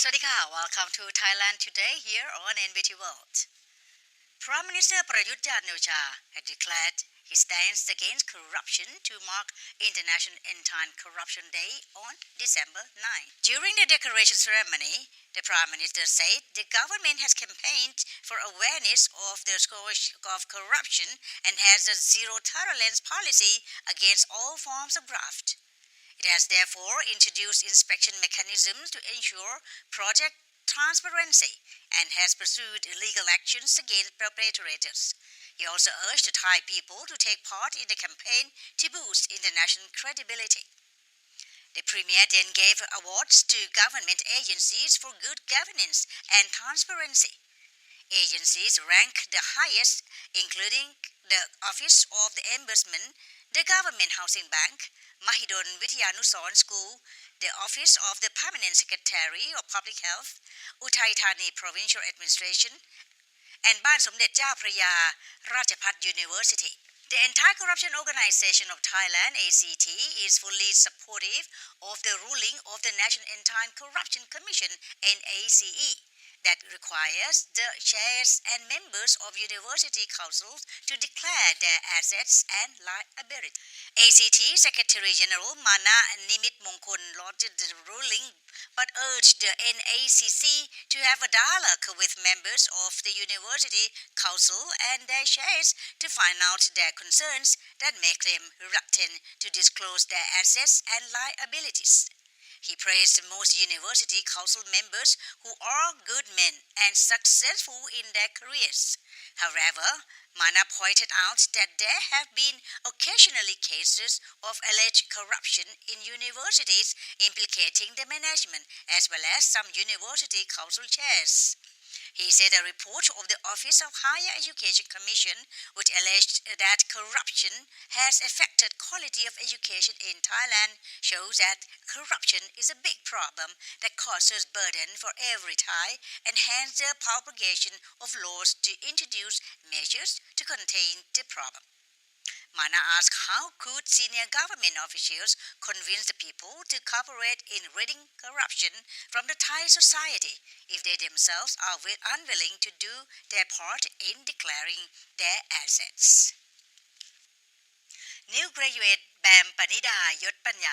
Sawadika, welcome to Thailand today here on NBT World. Prime Minister Prayut Chan-o-cha had declared his stance against corruption to mark International Anti-Corruption Day on December 9. During the decoration ceremony, the Prime Minister said the government has campaigned for awareness of the scourge of corruption and has a zero-tolerance policy against all forms of graft. It has therefore introduced inspection mechanisms to ensure project transparency and has pursued legal actions against perpetrators. He also urged the Thai people to take part in the campaign to boost international credibility. The Premier then gave awards to government agencies for good governance and transparency. Agencies ranked the highest, including the Office of the Ombudsman, the Government Housing Bank, Mahidol Vityanusaran School, the Office of the Permanent Secretary of Public Health, Uthai Thani Provincial Administration, and Ban Somdet Cha Phraja Ratchapat University. The Anti-Corruption Organization of Thailand, NACC, is fully supportive of the ruling of the National Anti-Corruption Commission, NACC, that requires the chairs and members of university councils to declare their assets and liabilities. ACT Secretary General Mana Nimit Mongkol lauded the ruling but urged the NACC to have a dialogue with members of the university council and their chairs to find out their concerns that make them reluctant to disclose their assets and liabilities. He praised most university council members who are good men and successful in their careers. However, Mana pointed out that there have been occasionally cases of alleged corruption in universities implicating the management as well as some university council chairs. He said a report of the Office of Higher Education Commission, which alleged that corruption has affected quality of education in Thailand, shows that corruption is a big problem that causes burden for every Thai and hence the promulgation of laws to introduce measures to contain the problem. Mana asked how could senior government officials convince the people to cooperate in ridding corruption from the Thai society if they themselves are unwilling to do their part in declaring their assets. New graduate Bam Panida Yotpanya,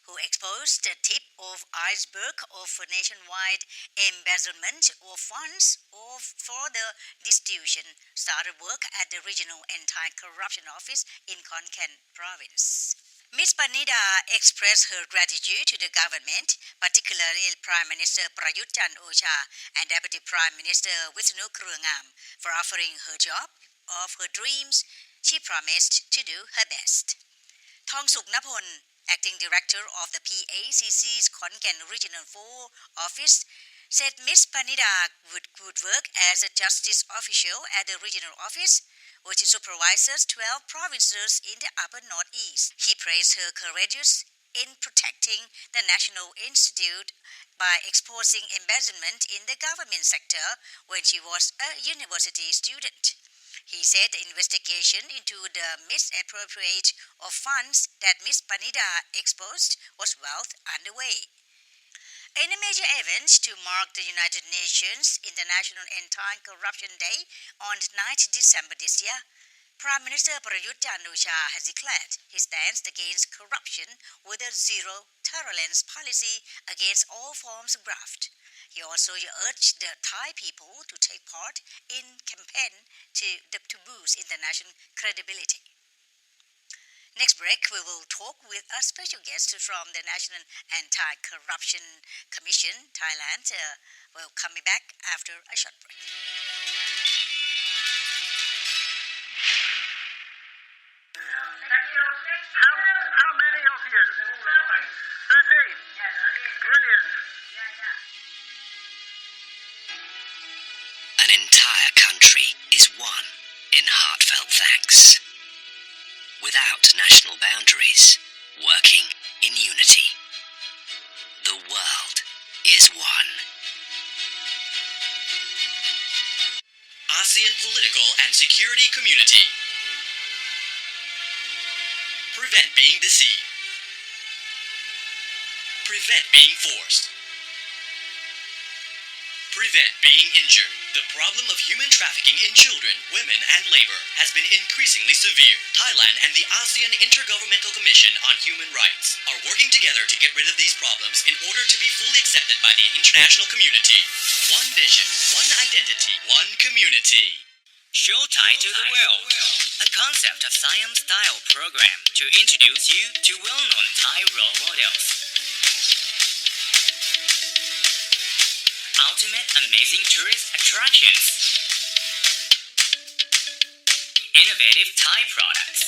who exposed the tip of iceberg of nationwide embezzlement of funds for the distribution, started work at the Regional Anti-Corruption Office in Khon Kaen Province. Ms. Panida expressed her gratitude to the government, particularly Prime Minister Prayut Chan-o-cha and Deputy Prime Minister Wisnu Krungam, for offering her job of her dreams. She promised to do her best. Thongsook Napon, Acting Director of the PACC's Khon Kaen Regional 4 Office, said Ms. Panida would work as a justice official at the regional office, which supervises 12 provinces in the upper northeast. He praised her courageous in protecting the National Institute by exposing embezzlement in the government sector when she was a university student. He said the investigation into the misappropriation of funds that Ms. Panida exposed was well underway. In a major event to mark the United Nations International Anti-Corruption Day on 9 December this year, Prime Minister Prayut Chan-o-cha has declared his stance against corruption with a zero-tolerance policy against all forms of graft. He also urged the Thai people to take part in campaign to boost international credibility. Next break, we will talk with a special guest from the National Anti-Corruption Commission, Thailand. We'll come back after a short break. How many of you? 13. Brilliant. An entire country is one in heartfelt thanks. Without national boundaries, working in unity. The world is one. ASEAN Political and Security Community. Prevent being deceived. Prevent being forced. Prevent being injured. The problem of human trafficking in children, women, and labor has been increasingly severe. Thailand and the ASEAN Intergovernmental Commission on Human Rights are working together to get rid of these problems in order to be fully accepted by the international community. One vision, one identity, one community. Show Thai to the world, a concept of Siam-style program to introduce you to well-known Thai role models. Ultimate amazing tourist attractions. Innovative Thai products.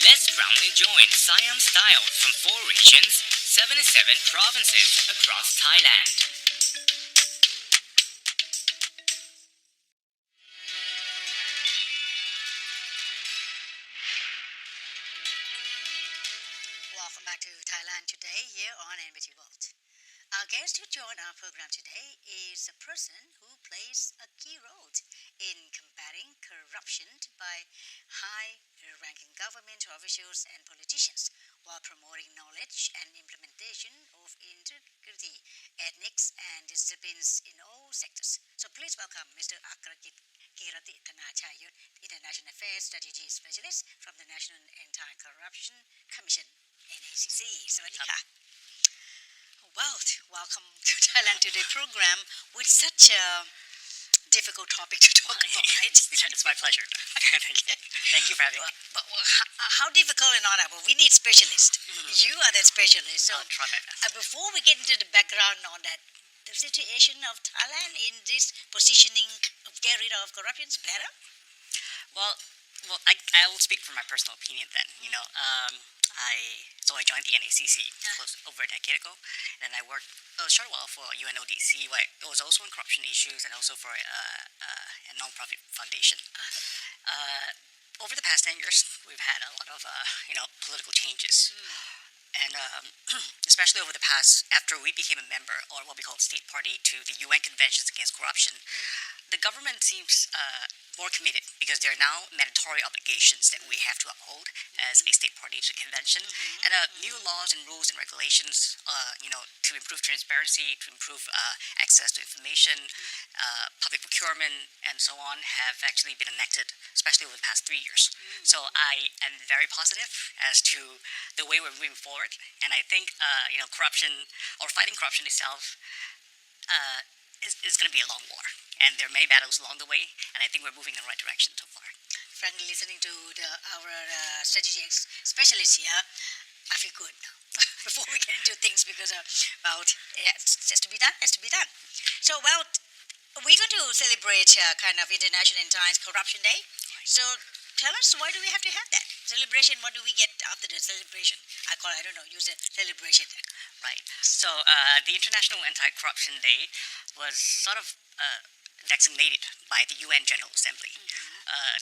Let's proudly join Siam Styles from 4 regions, 77 provinces across Thailand. Welcome back to Thailand Today here on NBT World. Our guest who joined our program today is a person who plays a key role in combating corruption by high-ranking government officials and politicians while promoting knowledge and implementation of integrity, ethics, and disciplines in all sectors. So please welcome Mr. Akharakit Keeratithanachaiyos, International Affairs Strategy Specialist from the National Anti-Corruption Commission, NACC. สวัสดีค่ะ Well, welcome to Thailand Today program with such a difficult topic to talk about, right? It's my pleasure. Thank you for having me. But how difficult and all that? Well, we need specialists. You are that specialist. So I'll try my best. before we get into the background on that, the situation of Thailand in this positioning of get rid of corruption is better? Well, I will speak from my personal opinion then. I joined the NACC over a decade ago, and I worked a short while for UNODC, where it was also on corruption issues, and also for a non-profit foundation. Over the past 10 years, we've had a lot of political changes. And especially over the past, after we became a member, or what we call state party, to the UN Conventions Against Corruption, the government seems more committed because there are now mandatory obligations that we have to uphold as a state party to the convention. And new laws and rules and regulations, to improve transparency, to improve access to information, public procurement, and so on, have actually been enacted, especially over the past 3 years. So I am very positive as to the way we're moving forward. And I think, corruption or fighting corruption itself is going to be a long war. And there are many battles along the way. And I think we're moving in the right direction so far. Frankly, listening to our strategy specialist here, I feel good now. Before we get into things, because it has to be done. So, we're going to celebrate kind of International Anti-Corruption Day. So, tell us, why do we have to have that celebration? What do we get after the celebration? You said celebration. Right. So the International Anti-Corruption Day was sort of designated by the UN General Assembly.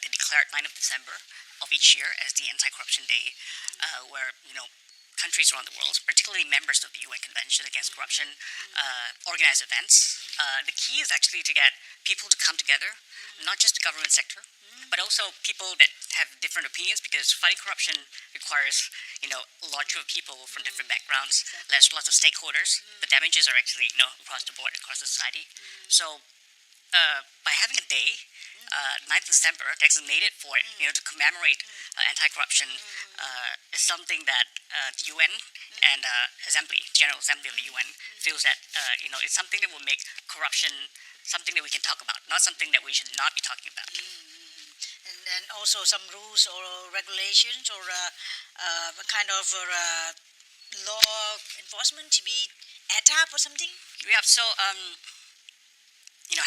They declared 9th of December of each year as the Anti-Corruption Day, where countries around the world, particularly members of the UN Convention Against Corruption, organize events. The key is actually to get people to come together, not just the government sector, but also people that have different opinions, because fighting corruption requires, a large group of people from different backgrounds. There's lots of stakeholders. The damages are actually, across the board, across the society. So by having a day, 9th of December, designated for it, to commemorate anti-corruption, is something that the UN and General Assembly of the UN feels that, it's something that will make corruption something that we can talk about, not something that we should not be talking about. And then also some rules or regulations or kind of law enforcement to be added up or something? Yeah, so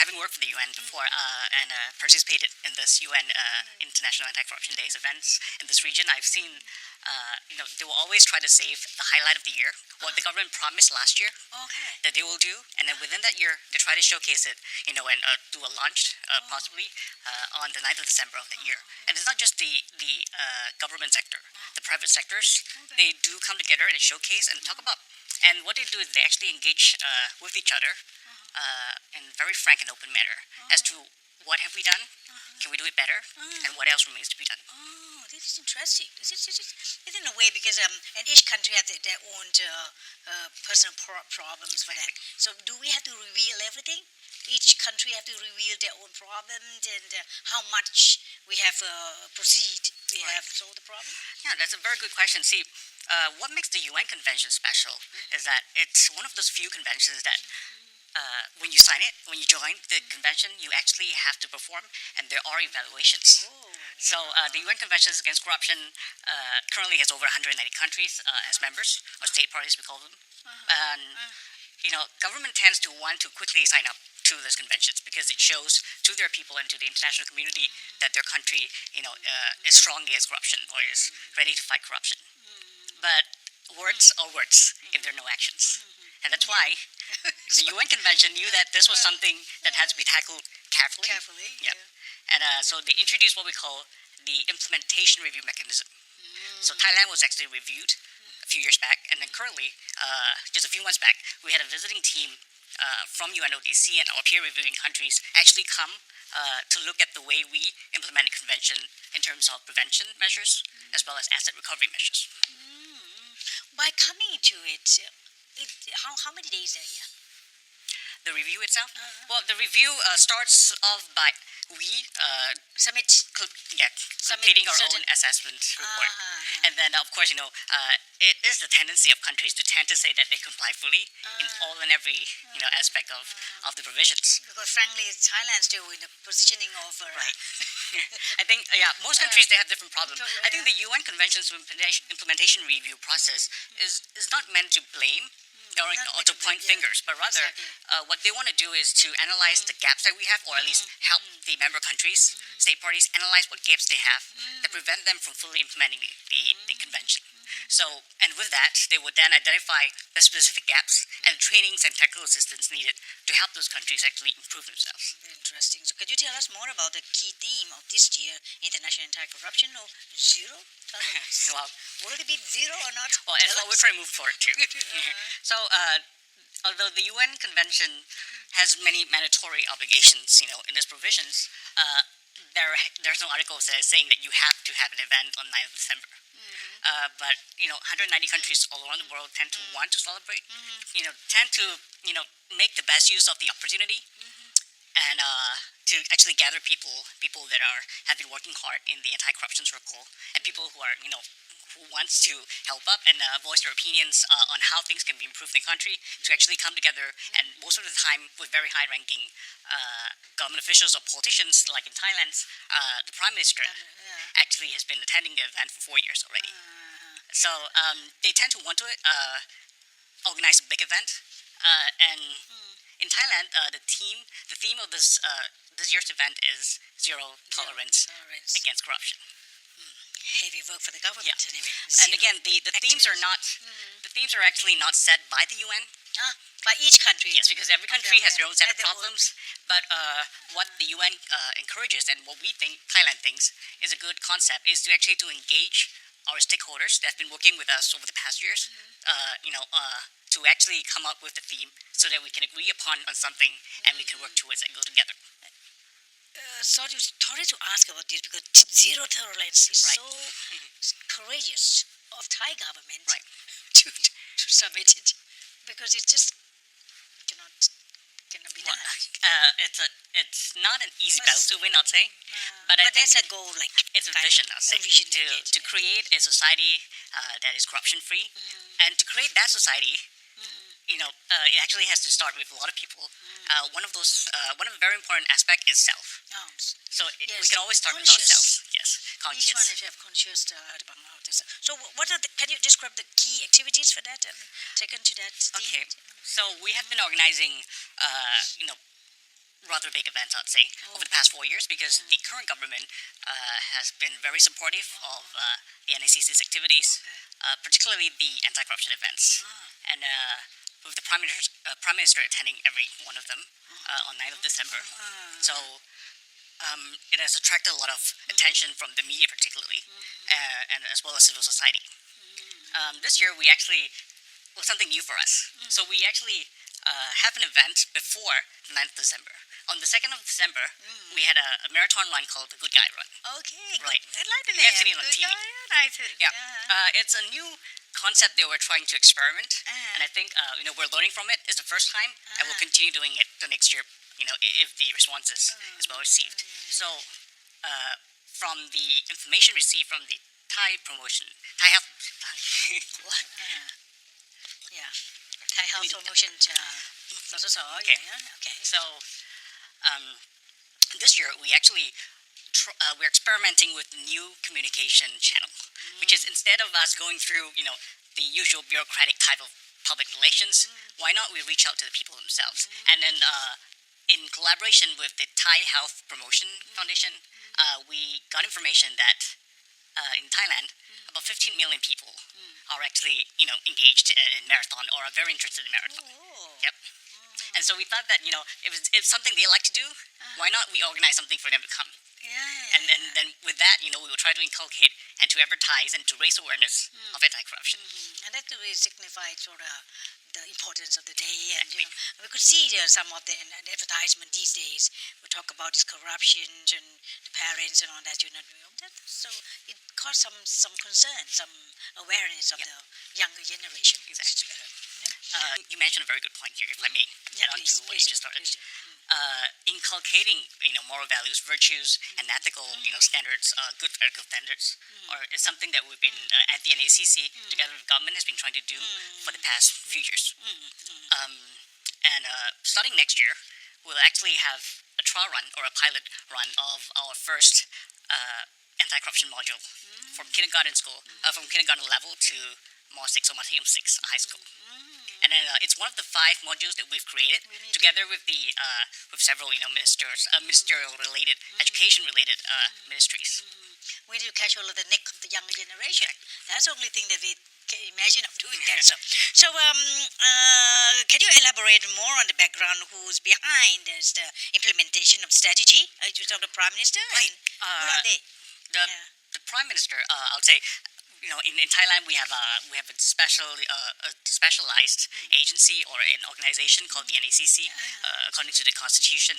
having worked for the UN before and participated in this UN International Anti-Corruption Days events in this region, I've seen, they will always try to save the highlight of the year, what the government promised last year that they will do, and then within that year, they try to showcase it, and do a launch, possibly, on the 9th of December of the year. And it's not just the government sector, the private sectors, they do come together and showcase and talk about. And what they do is they actually engage with each other in a very frank and open manner as to what have we done, can we do it better, and what else remains to be done. this is interesting. This is in a way because and each country has their own personal problems for that. So do we have to reveal everything? Each country have to reveal their own problems and how much we have we have solved the problem. Yeah, that's a very good question. See, what makes the UN Convention special is that it's one of those few conventions that when you sign it, when you join the convention, you actually have to perform, and there are evaluations. So the UN Convention Against Corruption currently has over 190 countries as members, or state parties we call them. And government tends to want to quickly sign up to these conventions because it shows to their people and to the international community that their country, is strong against corruption or is ready to fight corruption. But words are words if there are no actions. And that's why the UN Convention knew that this was something that had to be tackled carefully. Yeah. And so they introduced what we call the implementation review mechanism. So Thailand was actually reviewed a few years back, and then currently, just a few months back, we had a visiting team from UNODC and our peer reviewing countries actually come to look at the way we implement the convention in terms of prevention measures as well as asset recovery measures. By coming to it, how many days are here? The review itself? Well, the review starts off by completing our own assessment report. And then, of course, it is the tendency of countries to tend to say that they comply fully in all and every, aspect of the provisions. Because frankly, Thailand's still in the positioning of... Right. I think, most countries, they have different problems. I think the UN Convention's implementation review process is not meant to blame or to point fingers, but rather what they want to do is to analyze the gaps that we have, or at least help the member countries, state parties, analyze what gaps they have that prevent them from fully implementing the convention. So, and with that, they would then identify the specific gaps and trainings and technical assistance needed to help those countries actually improve themselves. Very interesting. So could you tell us more about the key theme of this year, International Anti-Corruption, or zero tolerance? Well, will it be zero or not? Well, it's what we're trying to move forward to. So, although the UN Convention has many mandatory obligations, in its provisions, there's no article saying that you have to have an event on 9th of December. But 190 countries all around the world tend to want to celebrate, tend to make the best use of the opportunity, and to actually gather people that have been working hard in the anti-corruption circle, and people who are who wants to help up and voice their opinions on how things can be improved in the country, to actually come together. And most of the time with very high-ranking government officials or politicians, like in Thailand, the Prime Minister actually has been attending the event for 4 years already. So they tend to want to organize a big event, and in Thailand, the theme of this year's event is zero tolerance against corruption. Heavy work for the government, anyway. And again, the themes are actually not set by the UN. By each country. Yes, because every country has their own set of problems. But what the UN encourages, and what we think, Thailand thinks, is a good concept, is to actually engage our stakeholders that have been working with us over the past years, to actually come up with a theme so that we can agree upon something and we can work towards and go together. Sorry to ask about this, because zero tolerance is so courageous of Thai government to submit it, because it just cannot be done. It's not an easy battle to win, I'd say, but I think that's a goal, it's a vision, I'll say, to create a society that is corruption free, and to create that society. It actually has to start with a lot of people. One of the very important aspect is self. So we can always start with ourselves. Yes, conscious. Each one have conscious about this. So can you describe the key activities for that and taken to that theme? Okay, so we have been organizing, rather big events, I'd say, over the past 4 years, because the current government has been very supportive of the NACC's activities, particularly the anti-corruption events. And with the Prime Minister attending every one of them on 9th of December. So it has attracted a lot of attention from the media particularly, and as well as civil society. This year we actually, something new for us. So we actually have an event before 9th of December on the 2nd of December, we had a marathon run called the Good Guy Run. Okay, good. Right. I like the We name. have seen it on Good TV. guy, I like it. Yeah. It's a new concept that we're trying to experiment, and I think we're learning from it. It's the first time, and we'll continue doing it the next year. If the response is well received. So, from the information received from the Thai health. Yeah. Thai Health Promotion SSS. Okay. Yeah. Okay. So, this year we actually we're experimenting with new communication channel, which is instead of us going through the usual bureaucratic type of public relations, why not we reach out to the people themselves, and then in collaboration with the Thai Health Promotion Foundation, we got information that in Thailand about 15 million people are actually engaged in marathon or are very interested in marathon. Oh. Yep. And so we thought that if it's something they like to do, why not we organize something for them to come? Yeah. And then with that, we will try to inculcate and to advertise and to raise awareness of anti-corruption. And that will signify sort of the importance of the day, and we could see some of the advertisement these days. We talk about this corruption and the parents and all that. So it caused some concern, some awareness of the younger generation. Exactly. You mentioned a very good point here, if I may add on to what you just started. Inculcating moral values, virtues, and ethical standards, good ethical standards, is something that we've been at the NACC together with government has been trying to do for the past few years. And starting next year, we'll actually have a trial run or a pilot run of our first anti-corruption module from kindergarten level to Mo 6 or Mathayom 6 high school. And then it's one of the 5 modules that we've created together with the with several ministerial related, education related ministries. We need to catch all of the neck of the younger generation. That's the only thing that we can imagine of doing that. So can you elaborate more on the background? Who's behind this implementation of strategy? You talk the Prime Minister. Right. Who are they? The Prime Minister, I would say. In Thailand, we have a specialized agency or an organization called the NACC, according to the constitution.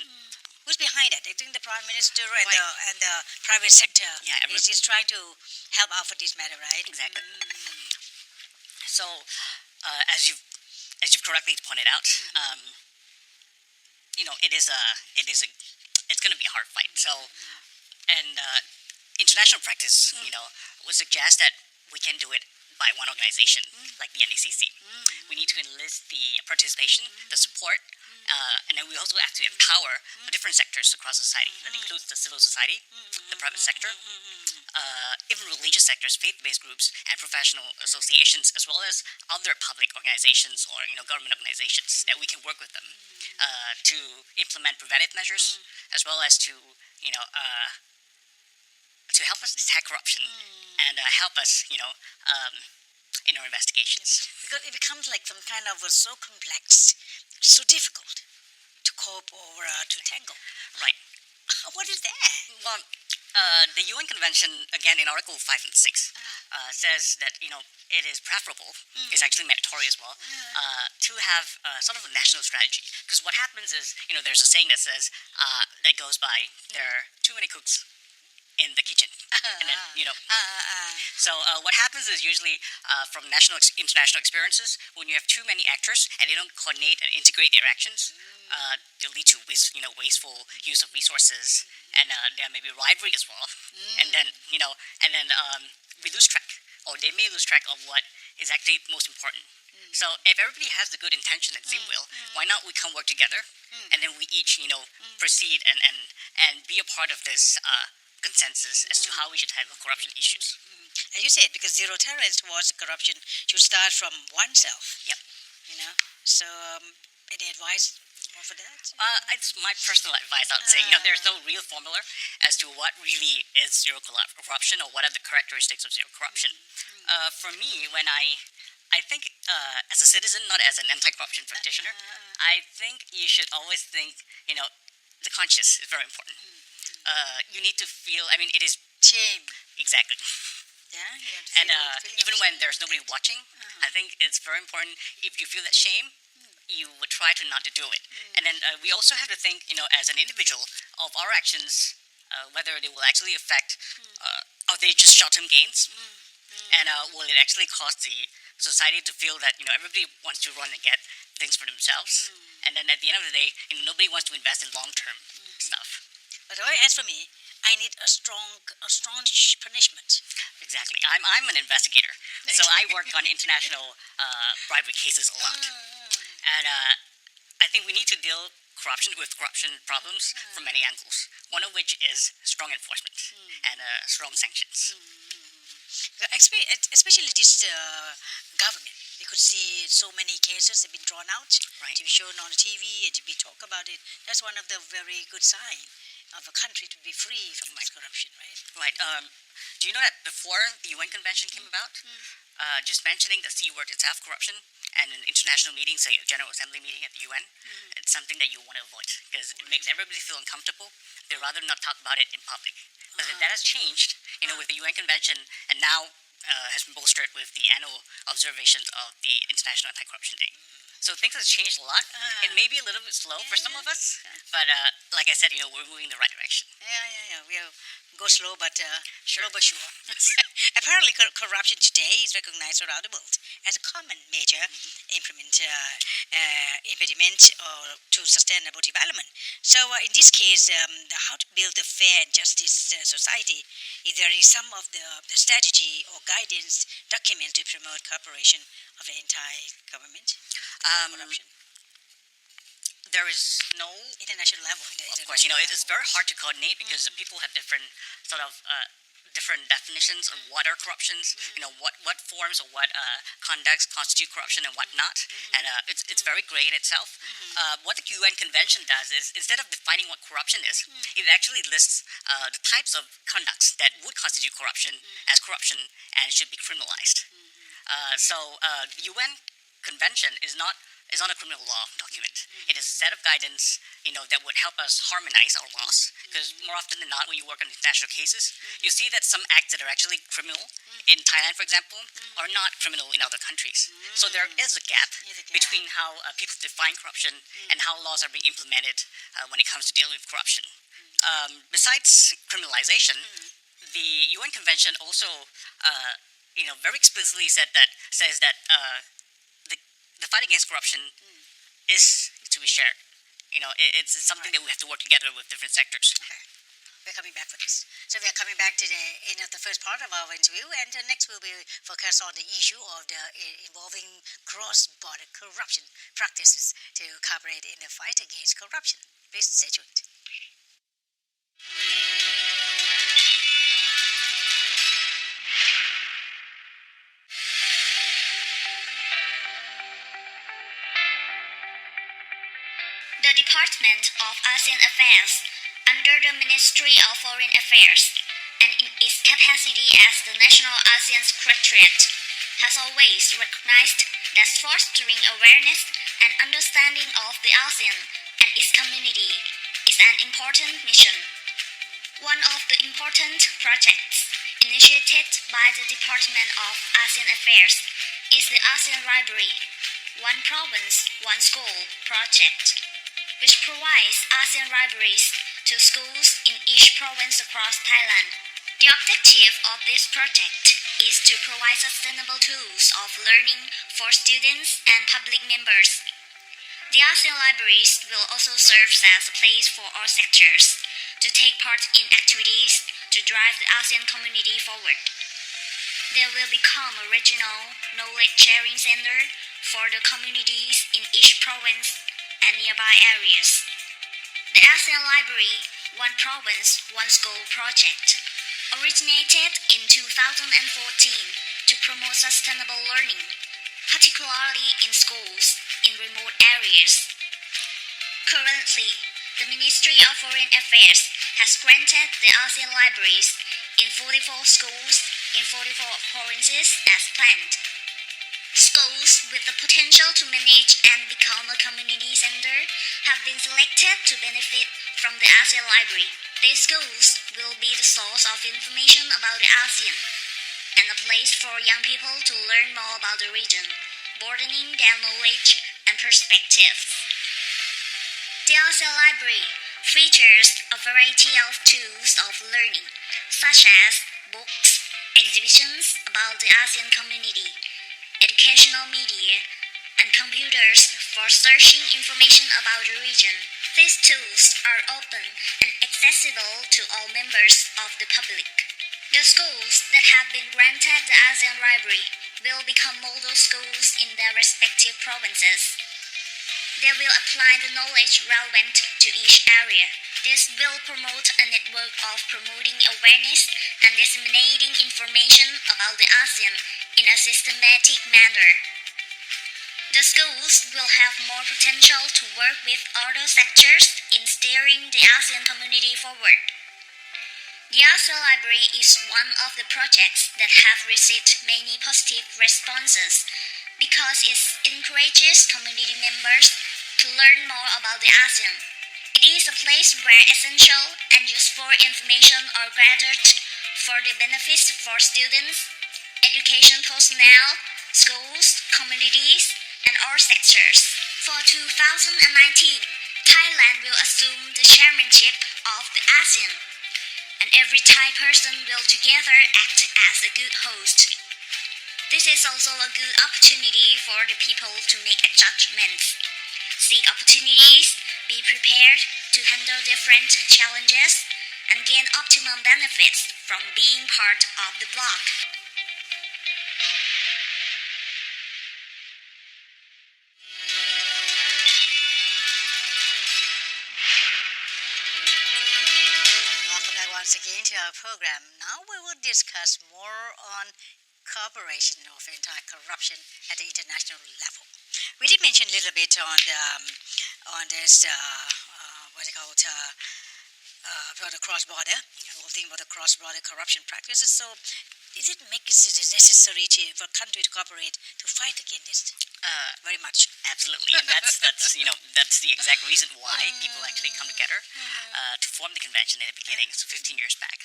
Who's behind that? I think the Prime Minister and the private sector is trying to help out for this matter, right? Exactly. So, as you've correctly pointed out, it's going to be a hard fight. So, and international practice, would suggest that we can do it by one organization, like the NACC. We need to enlist the participation, the support, and then we also have to empower the different sectors across society. That includes the civil society, the private sector, even religious sectors, faith-based groups, and professional associations, as well as other public organizations or government organizations that we can work with them to implement preventive measures, as well as to help us detect corruption and help us, in our investigations. Because it becomes like some kind of so complex, so difficult to cope or to tangle. Right. What is that? Well, the UN Convention, again, in Article 5 and 6, says that, it is preferable, it's actually mandatory as well, to have sort of a national strategy. Because what happens is, there's a saying that says, that goes by, there are too many cooks in the kitchen, and then So what happens is usually from international experiences, when you have too many actors and they don't coordinate and integrate their actions, they'll lead to wasteful use of resources, and there may be rivalry as well, and then we lose track, or they may lose track of what is actually most important. So if everybody has the good intention and same will, why not we come work together, and then we each proceed and be a part of this consensus as to how we should handle corruption issues. As you said, because zero tolerance towards corruption should start from oneself. Yep. So any advice more for that? It's my personal advice. I'd say there's no real formula as to what really is zero corruption or what are the characteristics of zero corruption. For me, when I think as a citizen, not as an anti-corruption practitioner, I think you should always think, the conscious is very important. You need to feel, it is... Shame. Exactly. Yeah, you have to And feel even when there's nobody watching, I think it's very important, if you feel that shame, you would try to not to do it. And then we also have to think, as an individual, of our actions, whether they will actually affect, are they just short-term gains, and will it actually cause the society to feel that everybody wants to run and get things for themselves, and then at the end of the day, nobody wants to invest in long-term stuff. But as for me, I need a strong punishment. Exactly. I'm an investigator, so I work on international bribery cases a lot, and I think we need to deal with corruption problems from many angles. One of which is strong enforcement and strong sanctions. Especially this government. We could see so many cases have been drawn out to be shown on the TV and to be talked about it. That's one of the very good signs of a country to be free from this corruption, right? Right. Do you know that before the UN Convention came about, just mentioning the C word itself, corruption, and an international meeting, say a General Assembly meeting at the UN, it's something that you want to avoid because it makes everybody feel uncomfortable. They'd rather not talk about it in public. But that has changed, with the UN Convention, and now has been bolstered with the annual observations of the International Anti-Corruption Day. So things have changed a lot. It may be a little bit slow for some of us, but like I said, we're moving in the right direction. Yeah. We'll go slow, but slow but sure. Apparently, corruption today is recognized around the world as a common major impediment to sustainable development. So, in this case, how to build a fair and justice society, if there is some of the strategy or guidance document to promote cooperation of the entire government. Corruption. There is no international level. Of course, it's very hard to coordinate because people have different sort of different definitions of what are corruptions. What forms or what conducts constitute corruption and what not, and it's very gray in itself. What the UN Convention does is instead of defining what corruption is, it actually lists the types of conducts that would constitute corruption as corruption and should be criminalized. So the UN Convention is not a criminal law document. It is a set of guidance, that would help us harmonize our laws. Because more often than not, when you work on international cases, you see that some acts that are actually criminal in Thailand, for example, are not criminal in other countries. So there is a gap between how people define corruption and how laws are being implemented when it comes to dealing with corruption. Besides criminalization, the UN Convention also, very explicitly says that the fight against corruption is to be shared. It's something that we have to work together with different sectors. Okay. We're coming back for this. So we are coming back to the end of the first part of our interview, and next we'll be focused on the issue of the involving cross-border corruption practices to cooperate in the fight against corruption. Please stay tuned. The Department of ASEAN Affairs, under the Ministry of Foreign Affairs, and in its capacity as the National ASEAN Secretariat, has always recognized that fostering awareness and understanding of the ASEAN and its community is an important mission. One of the important projects initiated by the Department of ASEAN Affairs is the ASEAN Library, One Province, One School project, which provides ASEAN libraries to schools in each province across Thailand. The objective of this project is to provide sustainable tools of learning for students and public members. The ASEAN libraries will also serve as a place for all sectors to take part in activities to drive the ASEAN community forward. They will become a regional knowledge-sharing center for the communities in each province and nearby areas. The ASEAN Library, One Province, One School project originated in 2014 to promote sustainable learning, particularly in schools in remote areas. Currently, the Ministry of Foreign Affairs has granted the ASEAN libraries in 44 schools in 44 provinces as planned. Schools with the potential to manage and become a community center have been selected to benefit from the ASEAN Library. These schools will be the source of information about the ASEAN and a place for young people to learn more about the region, broadening their knowledge and perspectives. The ASEAN Library features a variety of tools of learning, such as books, exhibitions about the ASEAN community, educational media, and computers for searching information about the region. These tools are open and accessible to all members of the public. The schools that have been granted the ASEAN Library will become model schools in their respective provinces. They will apply the knowledge relevant to each area. This will promote a network of promoting awareness and disseminating information about the ASEAN in a systematic manner. The schools will have more potential to work with other sectors in steering the ASEAN community forward. The ASEAN Library is one of the projects that have received many positive responses because it encourages community members to learn more about the ASEAN. It is a place where essential and useful information are gathered for the benefits for students, education personnel, schools, communities, and all sectors. For 2019, Thailand will assume the chairmanship of the ASEAN, and every Thai person will together act as a good host. This is also a good opportunity for the people to make adjustments, seek opportunities, be prepared to handle different challenges, and gain optimum benefits from being part of the bloc. Welcome back once again to our program. Now we will discuss more on cooperation of anti-corruption at the international level. We did mention a little bit on this what they call about the cross-border, the whole thing about the cross-border corruption practices. So, is it makes it necessary for a country to cooperate to fight against it? Very much. Absolutely, and that's the exact reason why people actually come together to form the convention in the beginning, so 15 years back.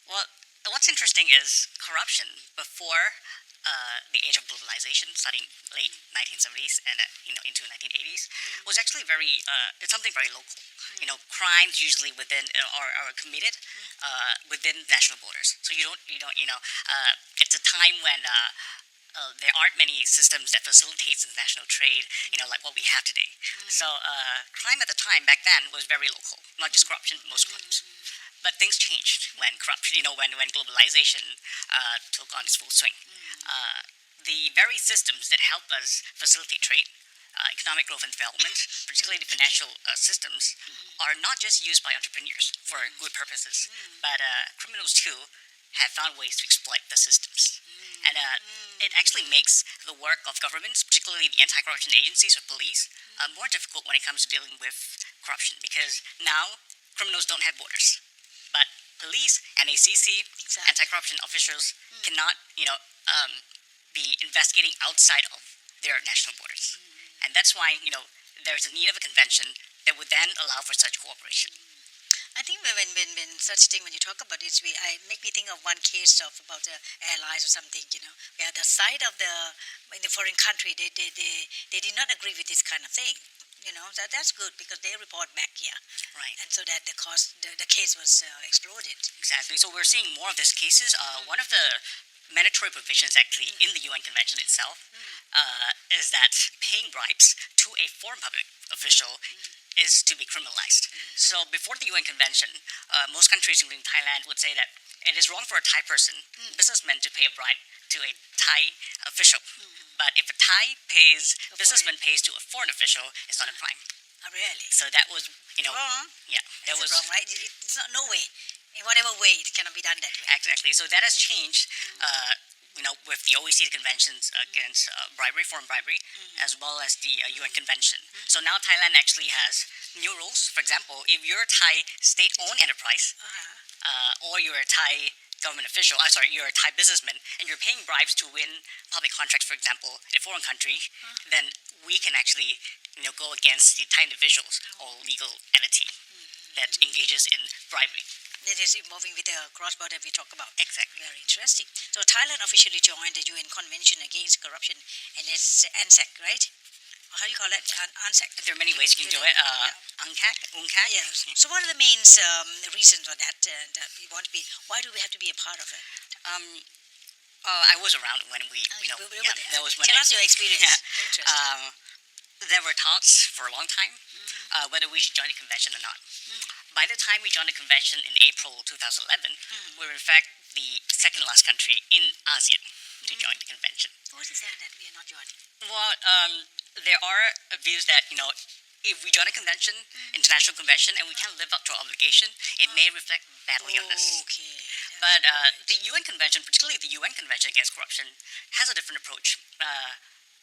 Well, what's interesting is corruption before the age of globalization, starting late 1970s and into 1980s, was actually it's something very local. Crimes usually within are committed within national borders. So it's a time when there aren't many systems that facilitates international trade, like what we have today. So crime at the time back then was very local, not just corruption, but most crimes. But things changed when corruption, when globalization took on its full swing. The very systems that help us facilitate trade, economic growth and development, particularly the financial systems, are not just used by entrepreneurs for good purposes, but criminals too have found ways to exploit the systems. And it actually makes the work of governments, particularly the anti-corruption agencies or police, more difficult when it comes to dealing with corruption, because now criminals don't have borders. But police, NACC, anti-corruption officials cannot, be investigating outside of their national borders. And that's why, there's a need of a convention that would then allow for such cooperation. I think when such thing, when you talk about this, I make me think of one case about the airlines or something, where the side of in the foreign country, they did not agree with this kind of thing. That's good because they report back here. Right. And so that the case was exploded. Exactly. So we're seeing more of these cases. One of the mandatory provisions actually in the UN Convention itself is that paying bribes to a foreign public official is to be criminalized. So before the UN Convention, most countries, including Thailand, would say that it is wrong for a Thai person, businessman, to pay a bribe to a Thai official. But if a Thai businessman pays to a foreign official, it's not a crime. Oh, really? So that was, wrong. Yeah, that was wrong, right? It's not no way. In whatever way, it cannot be done that way. Exactly. So that has changed. With the OECD conventions against foreign bribery, as well as the UN Convention. So now Thailand actually has new rules. For example, if you're a Thai state-owned enterprise, or you're a Thai government official, you're a Thai businessman, and you're paying bribes to win public contracts, for example, in a foreign country, then we can actually, go against the Thai individuals or legal entity that engages in bribery. That is involving with the cross-border we talk about. Exactly. Very interesting. So Thailand officially joined the UN Convention Against Corruption, and it's NACC, right? how do you call it? NACC. There are many ways you can do it. UNCAC. Yes. So what are the main reasons for that? That we want to be? Why do we have to be a part of it? I was around when we, that was when Tell us your experience. Yeah. Interesting. There were talks for a long time whether we should join the convention or not. By the time we joined the convention in April 2011, we were in fact the second last country in ASEAN to join the convention. What is that we are not joining? Well, there are views that, if we join a convention, international convention, and we can't live up to our obligation, it may reflect badly on us. Okay. But the UN Convention, particularly the UN Convention Against Corruption, has a different approach.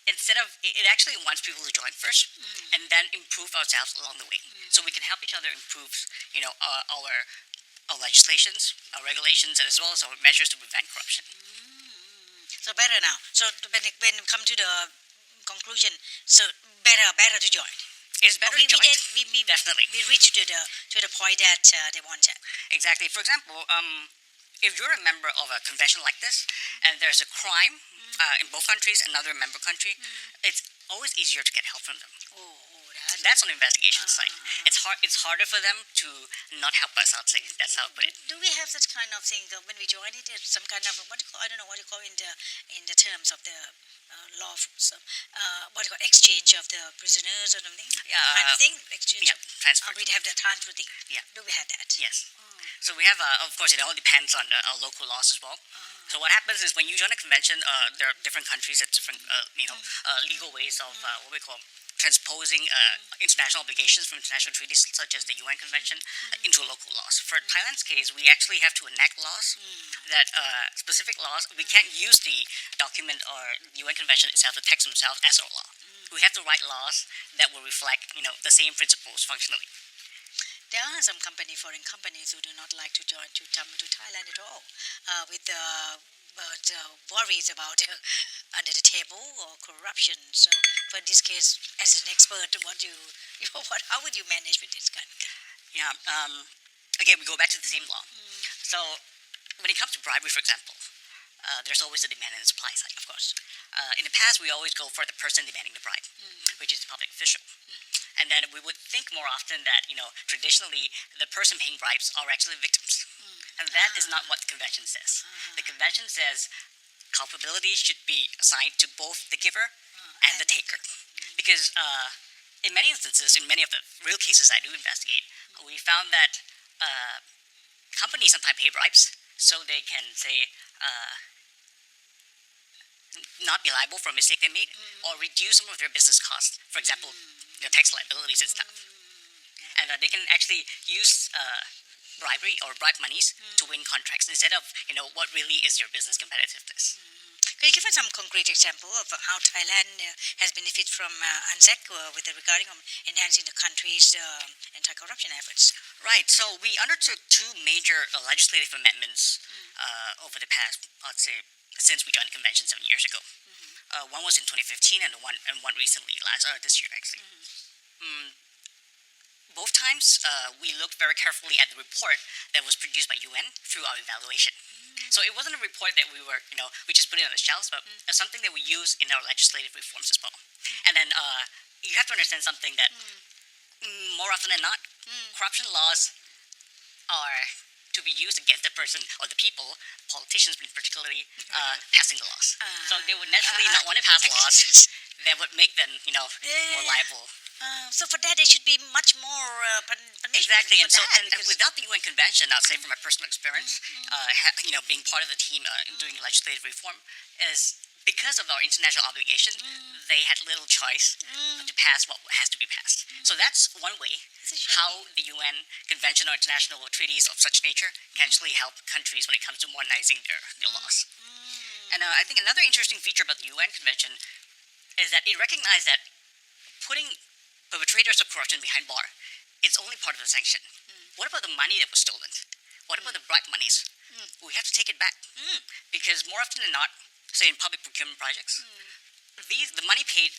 Instead of, it actually wants people to join first, and then improve ourselves along the way, so we can help each other improve, our legislations, our regulations, and as well as our measures to prevent corruption. So better now. So when it come to the conclusion, so better to join. It's better to join. Definitely. We reached to the point that they wanted. Exactly. For example, if you're a member of a convention like this, and there's a crime in both countries, another member country, it's always easier to get help from them. That's on the investigation side. It's harder for them to not help us, I'd say. That's how I put it. Do we have such kind of thing when we join it? Some kind of I don't know what you call in the terms of the law. So, what you call exchange of the prisoners or something? Kind of thing. Exchange. Yeah, transfer. We have the transfer thing. Yeah. Do we have that? Yes. So we have, of course, it all depends on our local laws as well. So what happens is when you join a convention, there are different countries that different, legal ways of what we call transposing international obligations from international treaties such as the UN Convention into local laws. For Thailand's case, we actually have to enact laws that specific laws. We can't use the document or the UN Convention itself, the text themselves, as our law. We have to write laws that will reflect, the same principles functionally. There are some foreign companies who do not like to come to Thailand at all, with worries about under the table or corruption. So, for this case, as an expert, how would you manage with this kind of thing? Yeah. Again, we go back to the same law. So, when it comes to bribery, for example, there's always a demand and supply side, of course. In the past, we always go for the person demanding the bribe, which is the public official. And then we would think more often that, traditionally, the person paying bribes are actually victims. And that is not what the convention says. The convention says culpability should be assigned to both the giver and the taker. Because in many instances, in many of the real cases I do investigate, we found that companies sometimes pay bribes so they can, say, not be liable for a mistake they made, or reduce some of their business costs. For example, tax liabilities and stuff. And they can actually use bribery or bribe monies to win contracts instead of, what really is your business competitiveness. Can you give us some concrete example of how Thailand has benefited from NACC regarding enhancing the country's anti-corruption efforts? Right. So we undertook two major legislative amendments over the past, I'd say, since we joined the convention 7 years ago. One was in 2015 and one recently, this year actually. Both times, we looked very carefully at the report that was produced by UN through our evaluation. So it wasn't a report that we just put it on the shelves, but something that we use in our legislative reforms as well. And then you have to understand something that more often than not, corruption laws are to be used against the person or the people, politicians particularly, passing the laws. So they would naturally not want to pass laws that would make them, more liable. So for that, there should be much more punishment. Exactly, and because without the UN Convention, I'll say from my personal experience, being part of the team doing legislative reform, is because of our international obligation, they had little choice to pass what has to be passed. So that's one way how the UN Convention or international treaties of such nature can actually help countries when it comes to modernizing their laws. And I think another interesting feature about the UN Convention is that it recognized that putting perpetrators of corruption behind bar, it's only part of the sanction. What about the money that was stolen? What about the bribe monies? We have to take it back. Because more often than not, say in public procurement projects, the money paid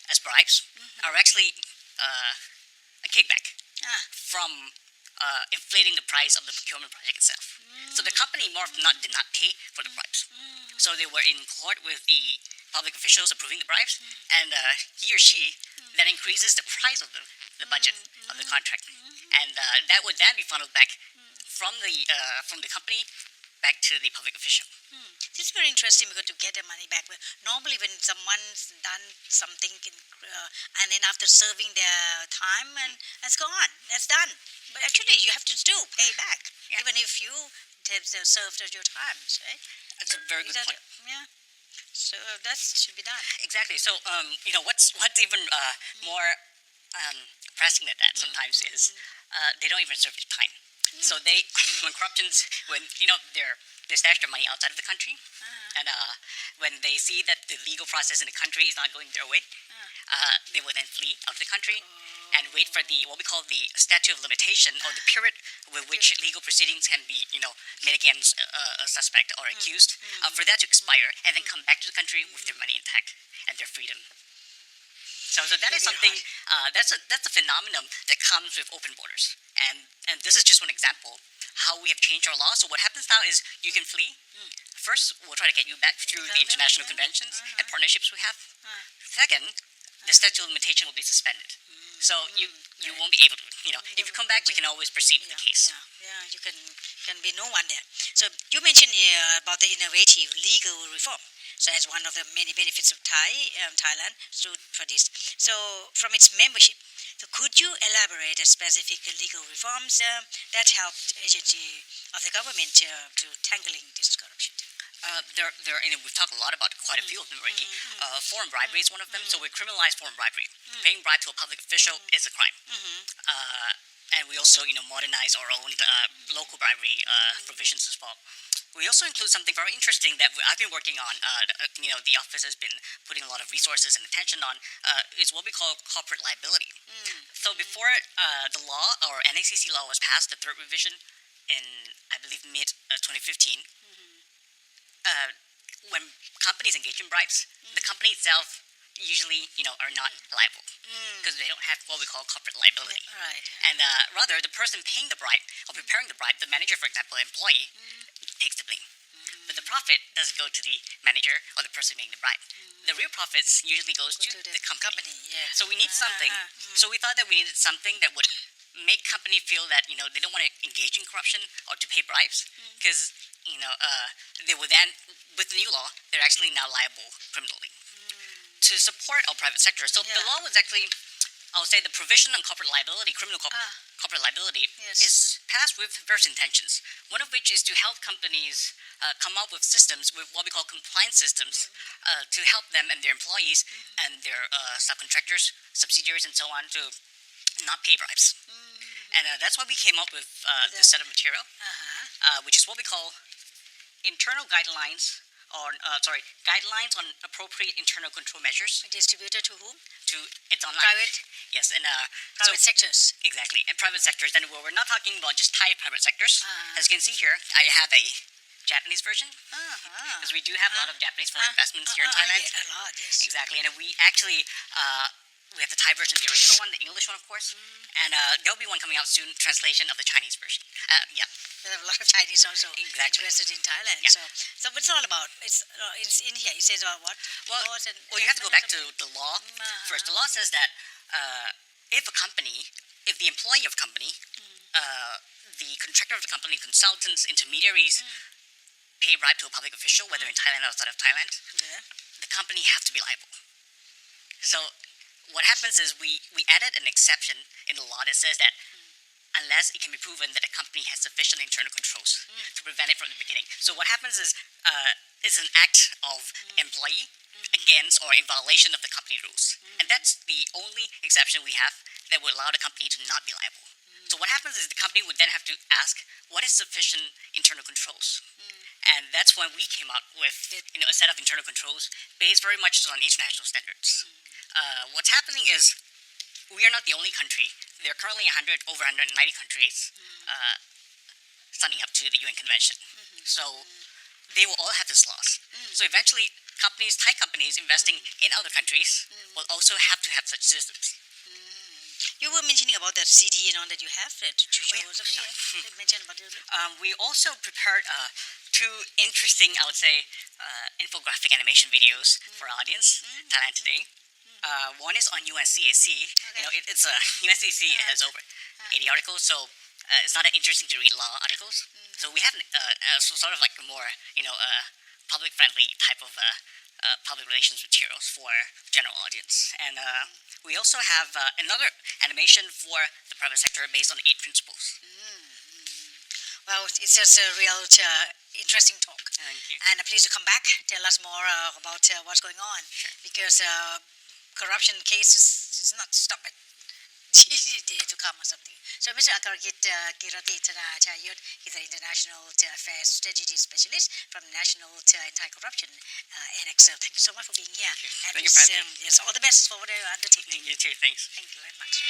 as bribes are actually a kickback from inflating the price of the procurement project itself. So the company more often than not did not pay for the bribes. So they were in court with the public officials approving the bribes, and he or she then increases the price of the budget of the contract, and that would then be funneled back from the company back to the public official. This is very interesting because to get the money back, normally when someone's done something and then after serving their time and that's gone, that's done. But actually, you have to still pay back, even if you have served your time. Right? That's a very good point. Yeah. So that should be done. Exactly. So what's even more pressing than that sometimes is they don't even serve their time. So they when they stash their money outside of the country, and when they see that the legal process in the country is not going their way, they will then flee out of the country and wait for what we call the statute of limitation, or the period with which legal proceedings can be made against a suspect or accused, for that to expire, and then come back to the country with their money intact and their freedom. So that is something that's a phenomenon that comes with open borders, and this is just one example how we have changed our law. So what happens now is you can flee. First, we'll try to get you back through the international conventions and partnerships we have. Second, the statute of limitation will be suspended. So you won't be able to, if you come back, we can always proceed with the case. Yeah, you can be no one there. So you mentioned about the innovative legal reform. So as one of the many benefits of Thailand stood for this. So from its membership, so could you elaborate a specific legal reforms that helped agency of the government to tackling this corruption? We've talked a lot about quite a few of them already. Foreign bribery is one of them. So we criminalize foreign bribery. Paying bribe to a public official is a crime. And we also, modernize our own local bribery provisions as well. We also include something very interesting that I've been working on. The office has been putting a lot of resources and attention on. Is what we call corporate liability. So before the law, or NACC law, was passed, the third revision in, I believe, mid 2015. When companies engage in bribes, the company itself usually, are not liable because they don't have what we call corporate liability. Right. And rather, the person paying the bribe or preparing the bribe, the manager, for example, the employee, takes the blame. But the profit doesn't go to the manager or the person making the bribe. The real profits usually goes to the company. Yeah. So we need something. So we thought that we needed something that would make company feel that they don't want to engage in corruption or to pay bribes, because they would then, with the new law, they're actually now liable criminally to support our private sector. So the law was actually, I'll say, the provision on corporate liability, corporate liability, is passed with various intentions. One of which is to help companies come up with systems, with what we call compliance systems, to help them and their employees and their subcontractors, subsidiaries, and so on, to not pay bribes. And that's why we came up with this set of material, which is what we call internal guidelines guidelines on appropriate internal control measures. Distributed to whom? It's online. Private. Yes, and Private sectors. Exactly, and private sectors. And we're not talking about just Thai private sectors. As you can see here, I have a Japanese version, because we do have a lot of Japanese foreign investments here in Thailand. Yeah, a lot, yes. Exactly, and we actually we have the Thai version, the original one, the English one, of course, and there'll be one coming out soon, translation of the Chinese version. There are a lot of Chinese also interested in Thailand. Yeah. So what's all about? It's in here. It says about what? Well, Laws and you have to go back to the law first. The law says that if the employee of a company, the contractor of the company, consultants, intermediaries, pay bribe to a public official, whether in Thailand or outside of Thailand, the company have to be liable. So what happens is we added an exception in the law that says that unless it can be proven that a company has sufficient internal controls to prevent it from the beginning. So what happens is it's an act of employee against or in violation of the company rules. And that's the only exception we have that would allow the company to not be liable. So what happens is the company would then have to ask, what is sufficient internal controls? And that's when we came out with a set of internal controls based very much on international standards. What's happening is we are not the only country. There are currently over 190 countries signing up to the UN Convention. So they will all have these laws. So eventually, Thai companies investing in other countries will also have to have such systems. You were mentioning about that CD and all that you have to show us. Mention about it a bit. We also prepared two interesting, I would say, infographic animation videos for our audience, Thailand Today. One is on UNCAC. You know, it's UNCAC has over 80 articles, so it's not that interesting to read law articles. So we have sort of like a more, public-friendly type of public relations materials for general audience. And we also have another animation for the private sector based on 8 principles. Well, it's just a real interesting talk. Thank you. And please come back, tell us more about what's going on. Sure. Because corruption cases is not stopping. Day to come or something. So Mr. Akharakit Keeratithanachaiyos, he's an international affairs strategy specialist from the National Anti-Corruption NACC. Thank you so much for being here. Thank you. And Thank you for having me. yes, all the best for what you're undertaking. You too, thanks. Thank you very much.